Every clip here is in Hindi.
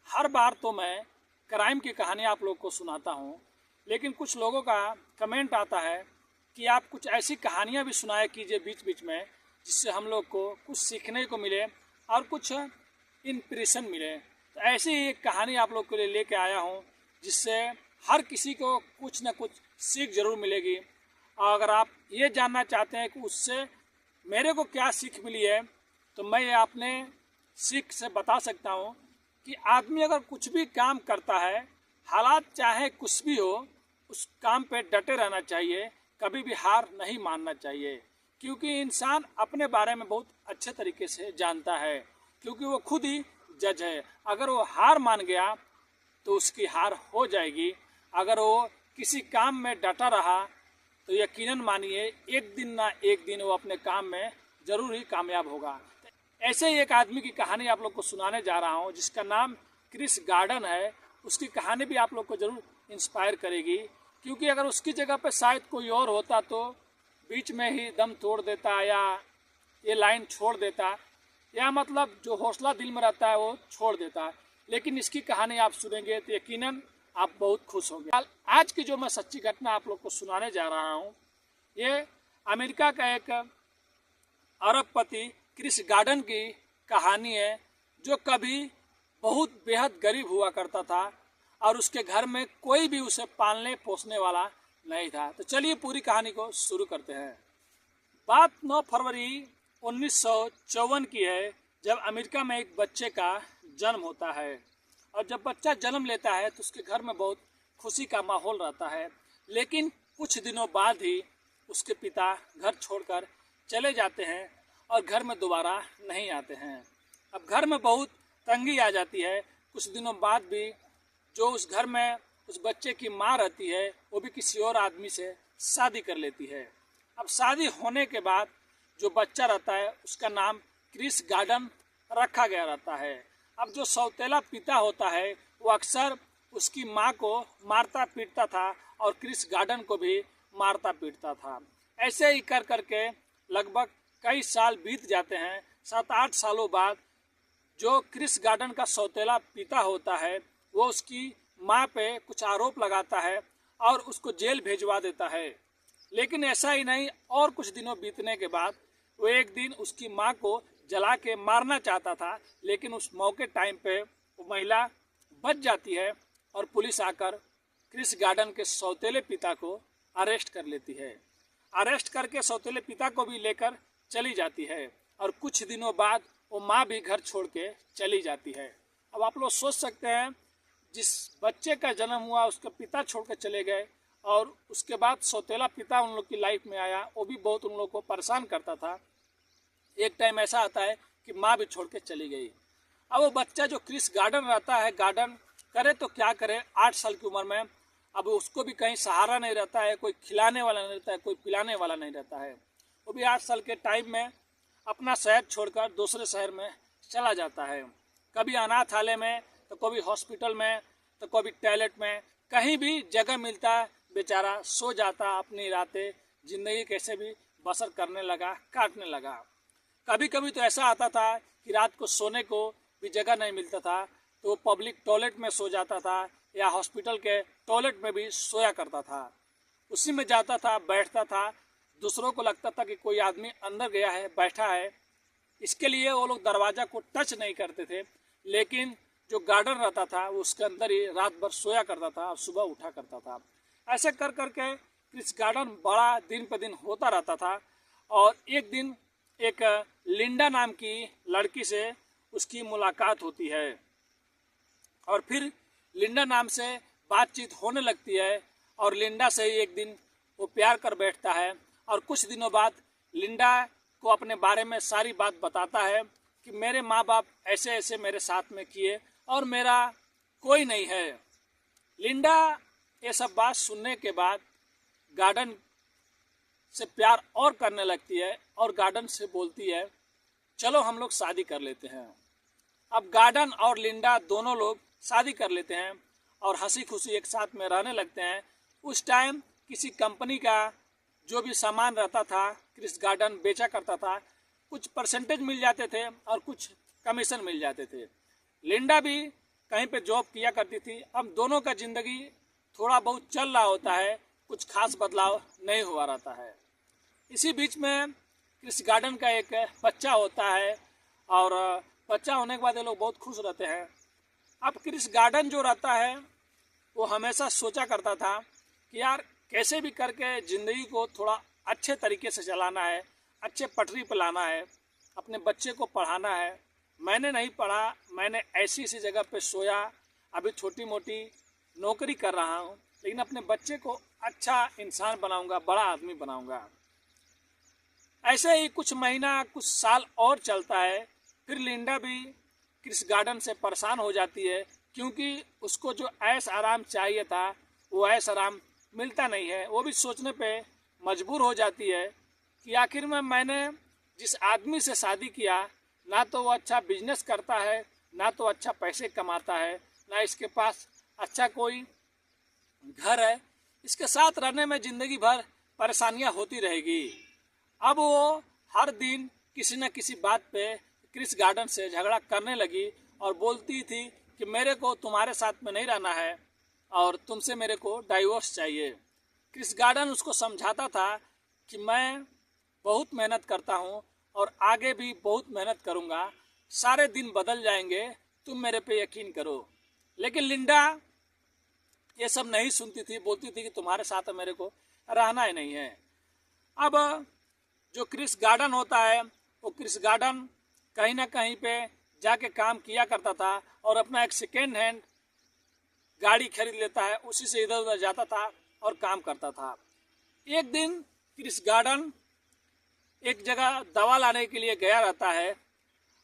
हर बार तो मैं क्राइम की कहानी आप लोग को सुनाता हूँ, लेकिन कुछ लोगों का कमेंट आता है कि आप कुछ ऐसी कहानियाँ भी सुनाया कीजिए बीच बीच में, जिससे हम लोग को कुछ सीखने को मिले और कुछ इंस्पिरेशन मिले। तो ऐसी ही एक कहानी आप लोग के लिए लेके आया हूँ, जिससे हर किसी को कुछ न कुछ सीख ज़रूर मिलेगी। और अगर आप ये जानना चाहते हैं कि उससे मेरे को क्या सीख मिली है, तो मैं ये अपने सीख से बता सकता हूँ कि आदमी अगर कुछ भी काम करता है, हालात चाहे कुछ भी हो, उस काम पे डटे रहना चाहिए, कभी भी हार नहीं मानना चाहिए। क्योंकि इंसान अपने बारे में बहुत अच्छे तरीके से जानता है, क्योंकि वो खुद ही जज है। अगर वो हार मान गया तो उसकी हार हो जाएगी। अगर वो किसी काम में डटा रहा तो यकीनन मानिए एक दिन ना एक दिन वो अपने काम में ज़रूर ही कामयाब होगा। ऐसे ही एक आदमी की कहानी आप लोग को सुनाने जा रहा हूँ, जिसका नाम क्रिस गार्डन है। उसकी कहानी भी आप लोग को ज़रूर इंस्पायर करेगी, क्योंकि अगर उसकी जगह पर शायद कोई और होता तो बीच में ही दम तोड़ देता, या ये लाइन छोड़ देता, या मतलब जो हौसला दिल में रहता है वो छोड़ देता। लेकिन इसकी कहानी आप सुनेंगे तो यकीनन आप बहुत खुश होंगे। आज की जो मैं सच्ची घटना आप लोग को सुनाने जा रहा हूँ, ये अमेरिका का एक अरबपति क्रिस गार्डन की कहानी है, जो कभी बहुत बेहद गरीब हुआ करता था और उसके घर में कोई भी उसे पालने पोसने वाला नहीं था। तो चलिए पूरी कहानी को शुरू करते हैं। बात 9 फरवरी 1954 की है, जब अमेरिका में एक बच्चे का जन्म होता है। और जब बच्चा जन्म लेता है तो उसके घर में बहुत खुशी का माहौल रहता है। लेकिन कुछ दिनों बाद ही उसके पिता घर छोड़कर चले जाते हैं और घर में दोबारा नहीं आते हैं। अब घर में बहुत तंगी आ जाती है। कुछ दिनों बाद भी जो उस घर में उस बच्चे की माँ रहती है, वो भी किसी और आदमी से शादी कर लेती है। अब शादी होने के बाद जो बच्चा रहता है उसका नाम क्रिस गार्डन रखा गया रहता है। अब जो सौतेला पिता होता है वो अक्सर उसकी माँ को मारता पीटता था और क्रिस गार्डन को भी मारता पीटता था। ऐसे ही कर करके लगभग कई साल बीत जाते हैं। 7-8 सालों बाद जो क्रिस गार्डन का सौतेला पिता होता है वो उसकी माँ पे कुछ आरोप लगाता है और उसको जेल भेजवा देता है। लेकिन ऐसा ही नहीं, और कुछ दिनों बीतने के बाद वो एक दिन उसकी माँ को जला के मारना चाहता था, लेकिन उस मौके टाइम पे वो महिला बच जाती है और पुलिस आकर क्रिस गार्डन के सौतेले पिता को अरेस्ट कर लेती है। अरेस्ट करके सौतेले पिता को भी लेकर चली जाती है और कुछ दिनों बाद वो माँ भी घर छोड़ के चली जाती है। अब आप लोग सोच सकते हैं, जिस बच्चे का जन्म हुआ उसके पिता छोड़ कर चले गए और उसके बाद सौतेला पिता उन लोग की लाइफ में आया, वो भी बहुत उन लोग को परेशान करता था। एक टाइम ऐसा आता है कि माँ भी छोड़ के चली गई। अब वो बच्चा जो क्रिस गार्डन रहता है, गार्डन करे तो क्या करे, 8 साल की उम्र में अब उसको भी कहीं सहारा नहीं रहता है, कोई खिलाने वाला नहीं रहता है, कोई पिलाने वाला नहीं रहता है। वो भी 8 साल के टाइम में अपना शहर छोड़कर दूसरे शहर में चला जाता है। कभी अनाथालय में, तो कभी हॉस्पिटल में, तो कभी टॉयलेट में, कहीं भी जगह मिलता है बेचारा सो जाता, अपनी रातें जिंदगी कैसे भी बसर करने लगा, काटने लगा। कभी कभी तो ऐसा आता था कि रात को सोने को भी जगह नहीं मिलता था, तो पब्लिक टॉयलेट में सो जाता था या हॉस्पिटल के टॉयलेट में भी सोया करता था। उसी में जाता था, बैठता था। दूसरों को लगता था कि कोई आदमी अंदर गया है, बैठा है। इसके लिए वो लोग दरवाज़ा को टच नहीं करते थे, लेकिन जो गार्डन रहता था वो उसके अंदर ही रात भर सोया करता था और सुबह उठा करता था। ऐसे कर करके इस गार्डन बड़ा दिन पर दिन होता रहता था। और एक दिन एक लिंडा नाम की लड़की से उसकी मुलाकात होती है और फिर लिंडा नाम से बातचीत होने लगती है और लिंडा से ही एक दिन वो प्यार कर बैठता है। और कुछ दिनों बाद लिंडा को अपने बारे में सारी बात बताता है कि मेरे माँ बाप ऐसे ऐसे मेरे साथ में किए और मेरा कोई नहीं है। लिंडा ये सब बात सुनने के बाद गार्डन से प्यार और करने लगती है और गार्डन से बोलती है, चलो हम लोग शादी कर लेते हैं। अब गार्डन और लिंडा दोनों लोग शादी कर लेते हैं और हंसी खुशी एक साथ में रहने लगते हैं। उस टाइम किसी कंपनी का जो भी सामान रहता था क्रिस गार्डन बेचा करता था, कुछ परसेंटेज मिल जाते थे और कुछ कमीशन मिल जाते थे। लिंडा भी कहीं पे जॉब किया करती थी। अब दोनों का ज़िंदगी थोड़ा बहुत चल रहा होता है, कुछ खास बदलाव नहीं हुआ रहता है। इसी बीच में क्रिस गार्डन का एक बच्चा होता है और बच्चा होने के बाद ये लोग बहुत खुश रहते हैं। अब क्रिस गार्डन जो रहता है वो हमेशा सोचा करता था कि यार कैसे भी करके ज़िंदगी को थोड़ा अच्छे तरीके से चलाना है, अच्छे पटरी पर लाना है, अपने बच्चे को पढ़ाना है। मैंने नहीं पढ़ा, मैंने ऐसी ऐसी जगह पे सोया, अभी छोटी मोटी नौकरी कर रहा हूँ, लेकिन अपने बच्चे को अच्छा इंसान बनाऊंगा, बड़ा आदमी बनाऊंगा। ऐसे ही कुछ महीना कुछ साल और चलता है। फिर लिंडा भी क्रिस गार्डन से परेशान हो जाती है, क्योंकि उसको जो ऐश आराम चाहिए था वो ऐश आराम मिलता नहीं है। वो भी सोचने पे मजबूर हो जाती है कि आखिर में मैंने जिस आदमी से शादी किया, ना तो वो अच्छा बिजनेस करता है, ना तो अच्छा पैसे कमाता है, ना इसके पास अच्छा कोई घर है। इसके साथ रहने में ज़िंदगी भर परेशानियां होती रहेगी। अब वो हर दिन किसी न किसी बात पे क्रिस गार्डन से झगड़ा करने लगी और बोलती थी कि मेरे को तुम्हारे साथ में नहीं रहना है और तुमसे मेरे को डाइवोर्स चाहिए। क्रिस गार्डन उसको समझाता था कि मैं बहुत मेहनत करता हूँ और आगे भी बहुत मेहनत करूँगा, सारे दिन बदल जाएंगे, तुम मेरे पे यकीन करो। लेकिन लिंडा ये सब नहीं सुनती थी, बोलती थी कि तुम्हारे साथ मेरे को रहना ही नहीं है। अब जो क्रिस गार्डन होता है वो क्रिस गार्डन कहीं ना कहीं पे जाके काम किया करता था और अपना एक सेकेंड हैंड गाड़ी खरीद लेता है, उसी से इधर उधर जाता था और काम करता था। एक दिन क्रिस गार्डन एक जगह दवा लाने के लिए गया रहता है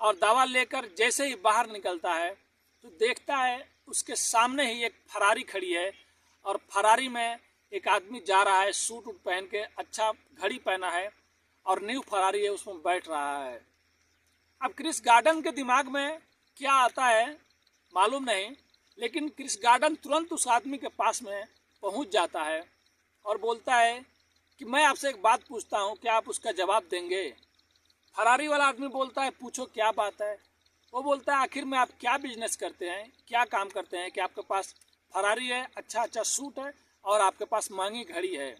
और दवा लेकर जैसे ही बाहर निकलता है तो देखता है उसके सामने ही एक फरारी खड़ी है और फरारी में एक आदमी जा रहा है, सूट वूट पहन के, अच्छा घड़ी पहना है और न्यू फरारी है, उसमें बैठ रहा है। अब क्रिस गार्डन के दिमाग में क्या आता है मालूम नहीं, लेकिन क्रिस गार्डन तुरंत उस आदमी के पास में पहुंच जाता है और बोलता है कि मैं आपसे एक बात पूछता हूं, क्या आप उसका जवाब देंगे? फरारी वाला आदमी बोलता है पूछो क्या बात है। वो बोलता है आखिर में आप क्या बिजनेस करते हैं, क्या काम करते हैं कि आपके पास फरारी है, अच्छा अच्छा सूट है और आपके पास महंगी घड़ी है।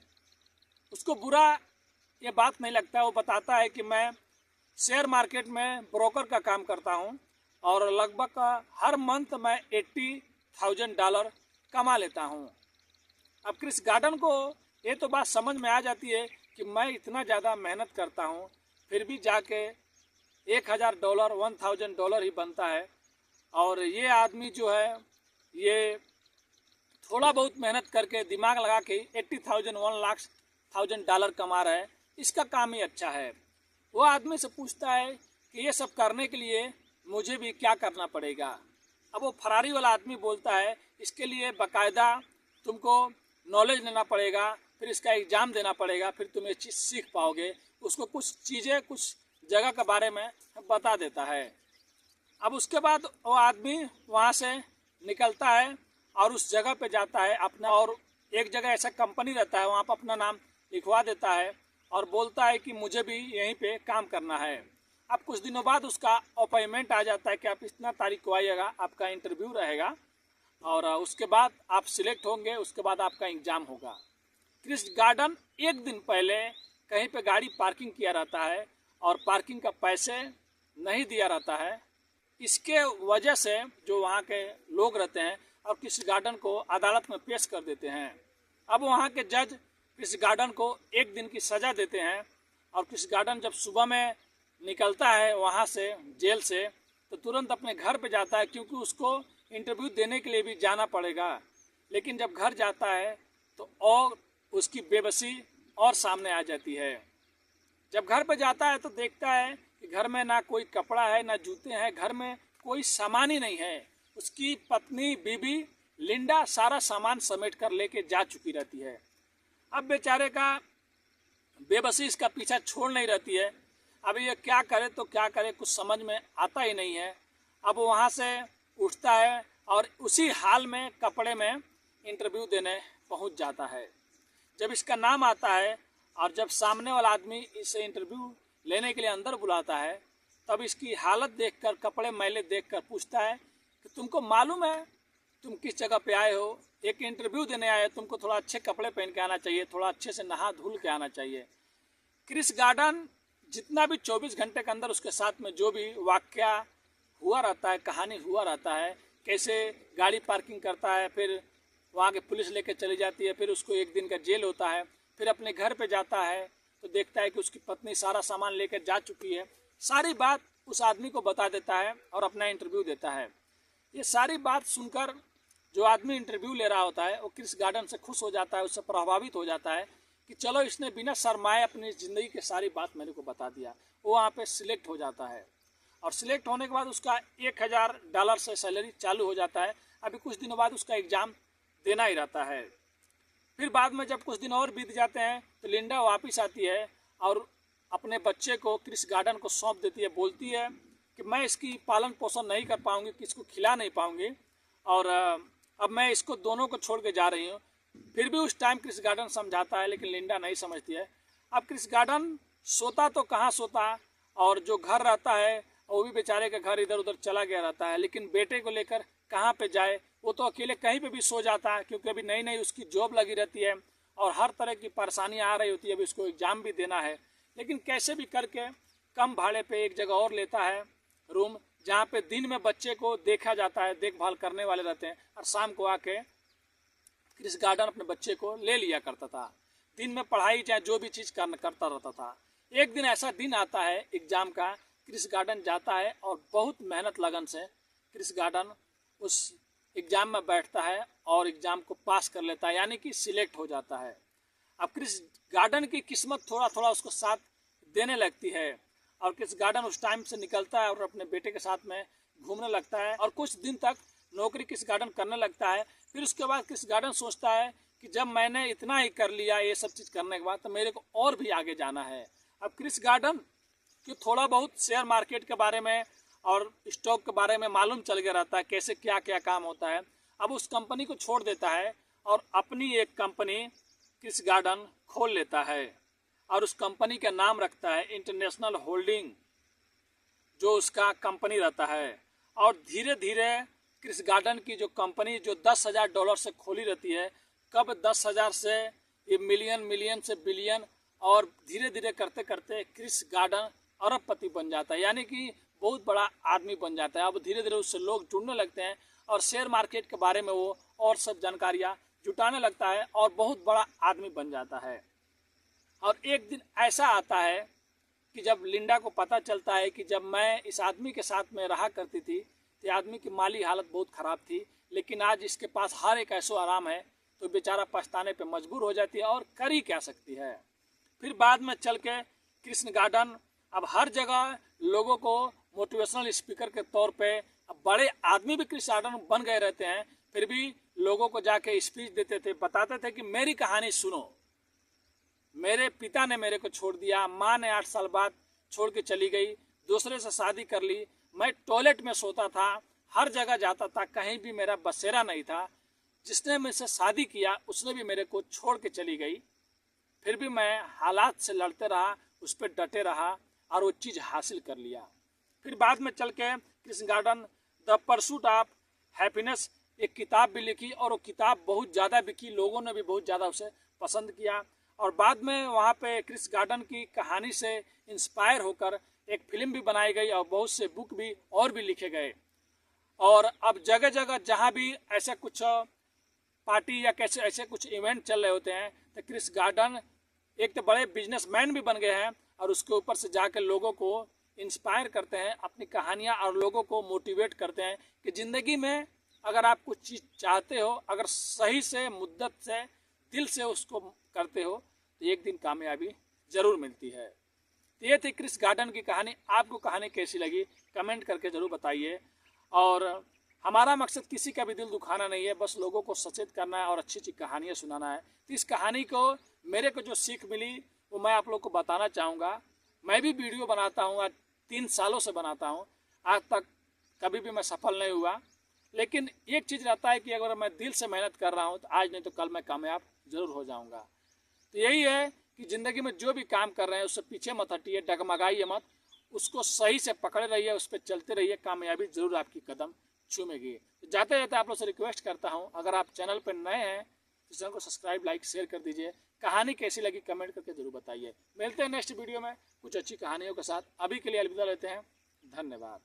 उसको बुरा ये बात नहीं लगता। वो बताता है कि मैं शेयर मार्केट में ब्रोकर का काम करता हूँ और लगभग हर मंथ मैं $80,000 कमा लेता हूँ। अब क्रिस गार्डन को ये तो बात समझ में आ जाती है कि मैं इतना ज़्यादा मेहनत करता हूँ फिर भी जाके $1,000 ही बनता है और ये आदमी जो है ये थोड़ा बहुत मेहनत करके दिमाग लगा के 80,000 $1,00,000 कमा रहा है, इसका काम ही अच्छा है। वो आदमी से पूछता है कि ये सब करने के लिए मुझे भी क्या करना पड़ेगा। अब वो फरारी वाला आदमी बोलता है इसके लिए बाकायदा तुमको नॉलेज लेना पड़ेगा, फिर इसका एग्ज़ाम देना पड़ेगा, फिर तुम ये चीज़ सीख पाओगे। उसको कुछ चीज़ें कुछ जगह के बारे में बता देता है। अब उसके बाद वो आदमी वहाँ से निकलता है और उस जगह पे जाता है अपना, और एक जगह ऐसा कंपनी रहता है वहाँ पर अपना नाम लिखवा देता है और बोलता है कि मुझे भी यहीं पे काम करना है। अब कुछ दिनों बाद उसका अपॉइंटमेंट आ जाता है कि आप इतना तारीख को आइएगा, आपका इंटरव्यू रहेगा और उसके बाद आप सिलेक्ट होंगे, उसके बाद आपका एग्ज़ाम होगा। क्रिस गार्डन एक दिन पहले कहीं पे गाड़ी पार्किंग किया रहता है और पार्किंग का पैसे नहीं दिया रहता है। इसके वजह से जो वहाँ के लोग रहते हैं और क्रिस गार्डन को अदालत में पेश कर देते हैं। अब वहाँ के जज क्रिस गार्डन को एक दिन की सज़ा देते हैं और क्रिस गार्डन जब सुबह में निकलता है वहाँ से जेल से तो तुरंत अपने घर पे जाता है, क्योंकि उसको इंटरव्यू देने के लिए भी जाना पड़ेगा। लेकिन जब घर जाता है तो और उसकी बेबसी और सामने आ जाती है। जब घर पे जाता है तो देखता है कि घर में ना कोई कपड़ा है, ना जूते हैं, घर में कोई सामान ही नहीं है। उसकी पत्नी बीबी लिंडा सारा सामान समेट कर लेके जा चुकी रहती है। अब बेचारे का बेबसी इसका पीछा छोड़ नहीं रहती है। अब ये क्या करे तो क्या करे, कुछ समझ में आता ही नहीं है। अब वहाँ से उठता है और उसी हाल में कपड़े में इंटरव्यू देने पहुँच जाता है। जब इसका नाम आता है और जब सामने वाला आदमी इसे इंटरव्यू लेने के लिए अंदर बुलाता है तब इसकी हालत देखकर, कपड़े मैले देखकर पूछता है कि तुमको मालूम है तुम किस जगह पे आए हो, एक इंटरव्यू देने आए, तुमको थोड़ा अच्छे कपड़े पहन के आना चाहिए, थोड़ा अच्छे से नहा धुल के आना चाहिए। क्रिस गार्डन जितना भी 24 घंटे के अंदर उसके साथ में जो भी वाकया हुआ रहता है, कहानी हुआ रहता है, कैसे गाड़ी पार्किंग करता है, फिर वहाँ के पुलिस लेके चली जाती है, फिर उसको 1 दिन का जेल होता है, फिर अपने घर पे जाता है तो देखता है कि उसकी पत्नी सारा सामान लेकर जा चुकी है। सारी बात उस आदमी को बता देता है और अपना इंटरव्यू देता है। ये सारी बात सुनकर जो आदमी इंटरव्यू ले रहा होता है वो क्रिस गार्डन से खुश हो जाता है, उससे प्रभावित हो जाता है कि चलो इसने बिना शर्माए अपनी ज़िंदगी की सारी बात मेरे को बता दिया। वो वहाँ पे सिलेक्ट हो जाता है और सिलेक्ट होने के बाद उसका $1000 से सैलरी चालू हो जाता है। अभी कुछ दिनों बाद उसका एग्ज़ाम देना ही रहता है। फिर बाद में जब कुछ दिन और बीत जाते हैं तो लिंडा वापस आती है और अपने बच्चे को क्रिस गार्डन को सौंप देती है। बोलती है कि मैं इसकी पालन पोषण नहीं कर पाऊंगी, कि इसको खिला नहीं पाऊंगी और अब मैं इसको दोनों को छोड़ के जा रही हूँ। फिर भी उस टाइम क्रिस गार्डन समझाता है, लेकिन लिंडा नहीं समझती है। अब क्रिस गार्डन सोता तो कहाँ सोता, और जो घर रहता है वो भी बेचारे का घर इधर उधर चला गया रहता है, लेकिन बेटे को लेकर कहाँ पे जाए। वो तो अकेले कहीं पे भी सो जाता है, क्योंकि अभी नई नई उसकी जॉब लगी रहती है और हर तरह की परेशानियाँ आ रही होती है। अभी उसको एग्ज़ाम भी देना है, लेकिन कैसे भी करके कम भाड़े पे एक जगह और लेता है रूम, जहाँ पे दिन में बच्चे को देखा जाता है, देखभाल करने वाले रहते हैं, और शाम को आके क्रिस गार्डन अपने बच्चे को ले लिया करता था। दिन में पढ़ाई चाहे जो भी चीज़ करता रहता था। एक दिन ऐसा दिन आता है एग्ज़ाम का, क्रिस गार्डन जाता है और बहुत मेहनत लगन से क्रिस गार्डन उस एग्ज़ाम में बैठता है और एग्ज़ाम को पास कर लेता है, यानी कि सिलेक्ट हो जाता है। अब क्रिस गार्डन की किस्मत थोड़ा थोड़ा उसको साथ देने लगती है और क्रिस गार्डन उस टाइम से निकलता है और अपने बेटे के साथ में घूमने लगता है और कुछ दिन तक नौकरी क्रिस गार्डन करने लगता है। फिर उसके बाद क्रिस गार्डन सोचता है कि जब मैंने इतना ही कर लिया ये सब चीज़ करने के बाद, तो मेरे को और भी आगे जाना है। अब क्रिस गार्डन कि थोड़ा बहुत शेयर मार्केट के बारे में और स्टॉक के बारे में मालूम चल गया रहता है, कैसे क्या क्या काम होता है। अब उस कंपनी को छोड़ देता है और अपनी एक कंपनी क्रिस गार्डन खोल लेता है और उस कंपनी का नाम रखता है इंटरनेशनल होल्डिंग, जो उसका कंपनी रहता है। और धीरे धीरे क्रिस गार्डन की जो कंपनी जो $10,000 से खोली रहती है, कब 10,000 से ये मिलियन, मिलियन से बिलियन, और धीरे धीरे करते करते क्रिस गार्डन अरबपति बन जाता है, यानी कि बहुत बड़ा आदमी बन जाता है। अब धीरे धीरे उससे लोग जुड़ने लगते हैं और शेयर मार्केट के बारे में वो और सब जानकारियाँ जुटाने लगता है और बहुत बड़ा आदमी बन जाता है। और एक दिन ऐसा आता है कि जब लिंडा को पता चलता है कि जब मैं इस आदमी के साथ में रहा करती थी तो आदमी की माली हालत बहुत ख़राब थी, लेकिन आज इसके पास हर एक ऐसो आराम है, तो बेचारा पछताने पे मजबूर हो जाती है और कर ही क्या सकती है। फिर बाद में चल के कृष्ण गार्डन अब हर जगह लोगों को मोटिवेशनल स्पीकर के तौर पे, अब बड़े आदमी भी कृष्ण गार्डन बन गए रहते हैं, फिर भी लोगों को जाके स्पीच देते थे, बताते थे कि मेरी कहानी सुनो, मेरे पिता ने मेरे को छोड़ दिया, माँ ने 8 साल बाद छोड़ के चली गई, दूसरे से शादी कर ली, मैं टॉयलेट में सोता था, हर जगह जाता था, कहीं भी मेरा बसेरा नहीं था, जिसने मुझसे शादी किया उसने भी मेरे को छोड़ के चली गई, फिर भी मैं हालात से लड़ते रहा, उस पर डटे रहा और वो चीज़ हासिल कर लिया। फिर बाद में चल के Krishna garden the pursuit of happiness एक किताब भी लिखी और वो किताब बहुत ज़्यादा बिकी, लोगों ने भी बहुत ज़्यादा उसे पसंद किया। और बाद में वहाँ पे कृष्ण गार्डन की कहानी से इंस्पायर होकर एक फिल्म भी बनाई गई और बहुत से बुक भी और भी लिखे गए। और अब जगह जगह जहाँ भी ऐसा कुछ पार्टी या कैसे ऐसे कुछ इवेंट चल रहे होते हैं तो कृष्ण गार्डन एक तो बड़े बिजनेसमैन भी बन गए हैं और उसके ऊपर से जाकर लोगों को इंस्पायर करते हैं, अपनी कहानियाँ और लोगों को मोटिवेट करते हैं कि ज़िंदगी में अगर आप कुछ चीज़ चाहते हो, अगर सही से मुद्दत से दिल से उसको करते हो तो एक दिन कामयाबी ज़रूर मिलती है। तो ये थी कृष्ण गार्डन की कहानी। आपको कहानी कैसी लगी कमेंट करके ज़रूर बताइए। और हमारा मकसद किसी का भी दिल दुखाना नहीं है, बस लोगों को सचेत करना है और अच्छी अच्छी कहानियाँ सुनाना है। तो इस कहानी को मेरे को जो सीख मिली वो मैं आप लोग को बताना चाहूँगा। मैं भी वीडियो बनाता हूँ, आज 3 सालों से बनाता हूँ, आज तक कभी भी मैं सफल नहीं हुआ, लेकिन एक चीज़ रहता है कि अगर मैं दिल से मेहनत कर रहा हूँ तो आज नहीं तो कल मैं कामयाब ज़रूर हो जाऊँगा। तो यही है कि ज़िंदगी में जो भी काम कर रहे हैं उससे पीछे मत हटिए, डगमगाइए मत, उसको सही से पकड़े रहिए, उस पर चलते रहिए, कामयाबी ज़रूर आपकी कदम चूमेगी। तो जाते जाते आप लोग से रिक्वेस्ट करता हूँ, अगर आप चैनल पर नए हैं तो चैनल को सब्सक्राइब, लाइक, शेयर कर दीजिए। कहानी कैसी लगी कमेंट करके जरूर बताइए। मिलते हैं नेक्स्ट वीडियो में कुछ अच्छी कहानियों के साथ। अभी के लिए अलविदा लेते हैं। धन्यवाद।